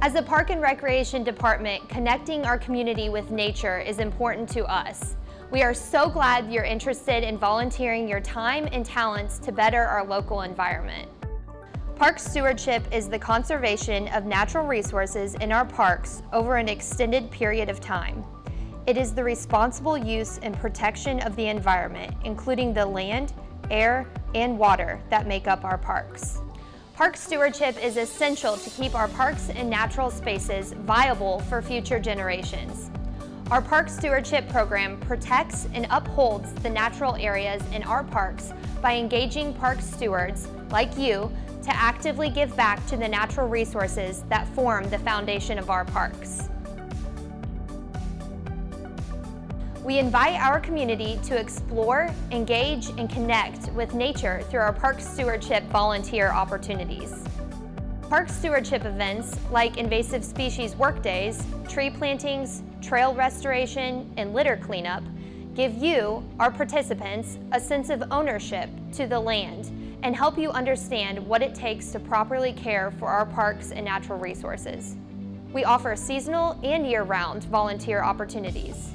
As a Park and Recreation Department, connecting our community with nature is important to us. We are so glad you're interested in volunteering your time and talents to better our local environment. Park stewardship is the conservation of natural resources in our parks over an extended period of time. It is the responsible use and protection of the environment, including the land, air, and water that make up our parks. Park stewardship is essential to keep our parks and natural spaces viable for future generations. Our park stewardship program protects and upholds the natural areas in our parks by engaging park stewards, like you, to actively give back to the natural resources that form the foundation of our parks. We invite our community to explore, engage, and connect with nature through our park stewardship volunteer opportunities. Park stewardship events like invasive species workdays, tree plantings, trail restoration, and litter cleanup give you, our participants, a sense of ownership to the land and help you understand what it takes to properly care for our parks and natural resources. We offer seasonal and year-round volunteer opportunities.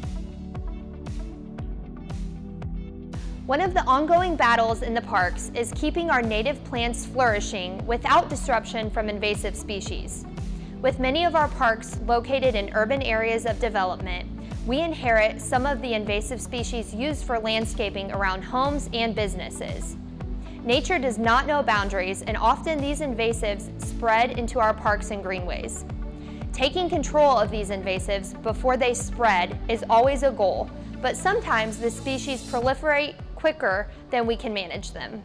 One of the ongoing battles in the parks is keeping our native plants flourishing without disruption from invasive species. With many of our parks located in urban areas of development, we inherit some of the invasive species used for landscaping around homes and businesses. Nature does not know boundaries, and often these invasives spread into our parks and greenways. Taking control of these invasives before they spread is always a goal, but sometimes the species proliferate quicker than we can manage them.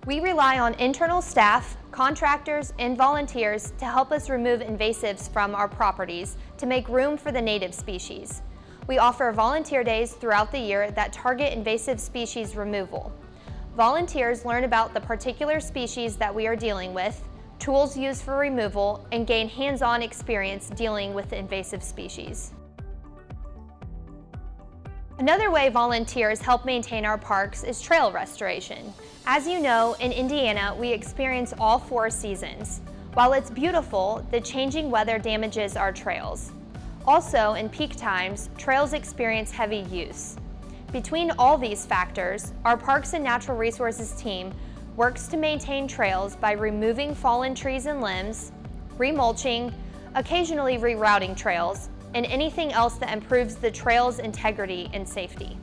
We rely on internal staff, contractors, and volunteers to help us remove invasives from our properties to make room for the native species. We offer volunteer days throughout the year that target invasive species removal. Volunteers learn about the particular species that we are dealing with, tools used for removal, and gain hands-on experience dealing with invasive species. Another way volunteers help maintain our parks is trail restoration. As you know, in Indiana, we experience all 4 seasons. While it's beautiful, the changing weather damages our trails. Also, in peak times, trails experience heavy use. Between all these factors, our Parks and Natural Resources team works to maintain trails by removing fallen trees and limbs, remulching, occasionally rerouting trails, and anything else that improves the trail's integrity and safety.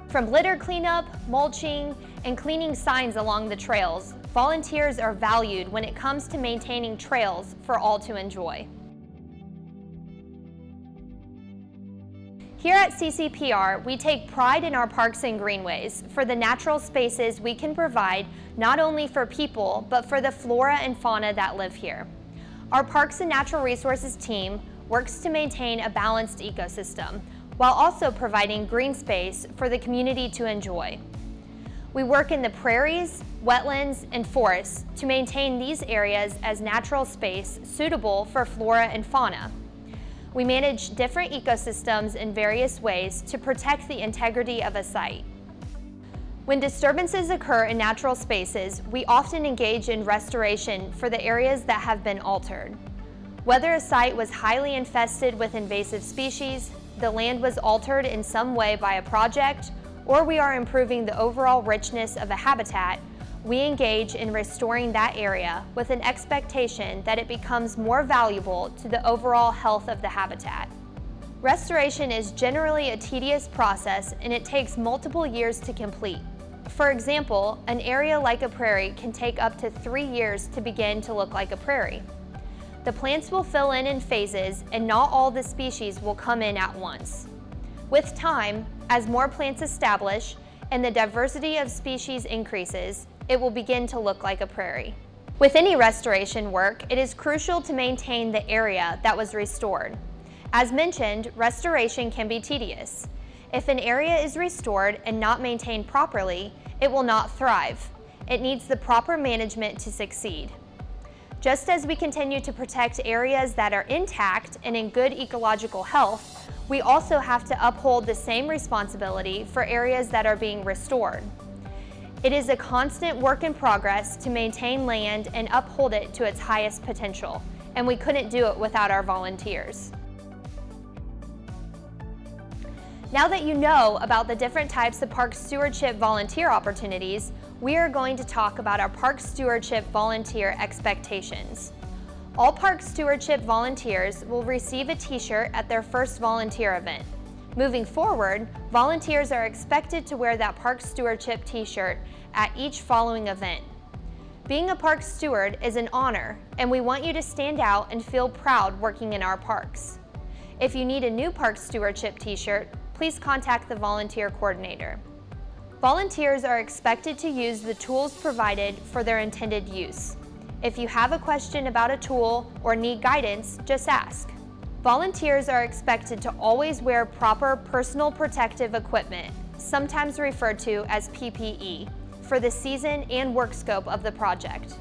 From litter cleanup, mulching, and cleaning signs along the trails, volunteers are valued when it comes to maintaining trails for all to enjoy. Here at CCPR, we take pride in our parks and greenways for the natural spaces we can provide not only for people, but for the flora and fauna that live here. Our Parks and Natural Resources team works to maintain a balanced ecosystem while also providing green space for the community to enjoy. We work in the prairies, wetlands, and forests to maintain these areas as natural space suitable for flora and fauna. We manage different ecosystems in various ways to protect the integrity of a site. When disturbances occur in natural spaces, we often engage in restoration for the areas that have been altered. Whether a site was highly infested with invasive species, the land was altered in some way by a project, or we are improving the overall richness of a habitat, we engage in restoring that area with an expectation that it becomes more valuable to the overall health of the habitat. Restoration is generally a tedious process, and it takes multiple years to complete. For example, an area like a prairie can take up to 3 years to begin to look like a prairie. The plants will fill in phases, and not all the species will come in at once. With time, as more plants establish and the diversity of species increases, it will begin to look like a prairie. With any restoration work, it is crucial to maintain the area that was restored. As mentioned, restoration can be tedious. If an area is restored and not maintained properly, it will not thrive. It needs the proper management to succeed. Just as we continue to protect areas that are intact and in good ecological health, we also have to uphold the same responsibility for areas that are being restored. It is a constant work in progress to maintain land and uphold it to its highest potential, and we couldn't do it without our volunteers. Now that you know about the different types of park stewardship volunteer opportunities, we are going to talk about our park stewardship volunteer expectations. All park stewardship volunteers will receive a t-shirt at their first volunteer event. Moving forward, volunteers are expected to wear that park stewardship t-shirt at each following event. Being a park steward is an honor, and we want you to stand out and feel proud working in our parks. If you need a new park stewardship t-shirt, please contact the volunteer coordinator. Volunteers are expected to use the tools provided for their intended use. If you have a question about a tool or need guidance, just ask. Volunteers are expected to always wear proper personal protective equipment, sometimes referred to as PPE, for the season and work scope of the project.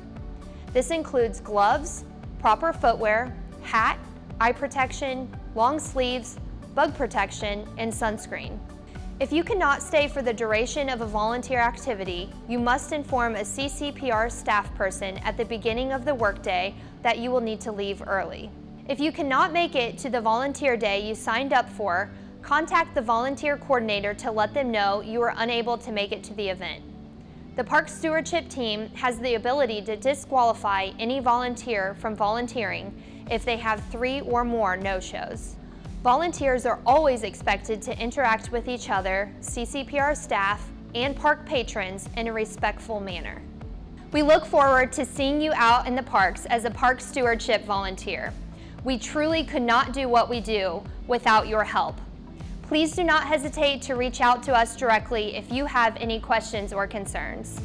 This includes gloves, proper footwear, hat, eye protection, long sleeves, bug protection, and sunscreen. If you cannot stay for the duration of a volunteer activity, you must inform a CCPR staff person at the beginning of the workday that you will need to leave early. If you cannot make it to the volunteer day you signed up for, contact the volunteer coordinator to let them know you are unable to make it to the event. The park stewardship team has the ability to disqualify any volunteer from volunteering if they have 3 or more no-shows. Volunteers are always expected to interact with each other, CCPR staff, and park patrons in a respectful manner. We look forward to seeing you out in the parks as a park stewardship volunteer. We truly could not do what we do without your help. Please do not hesitate to reach out to us directly if you have any questions or concerns.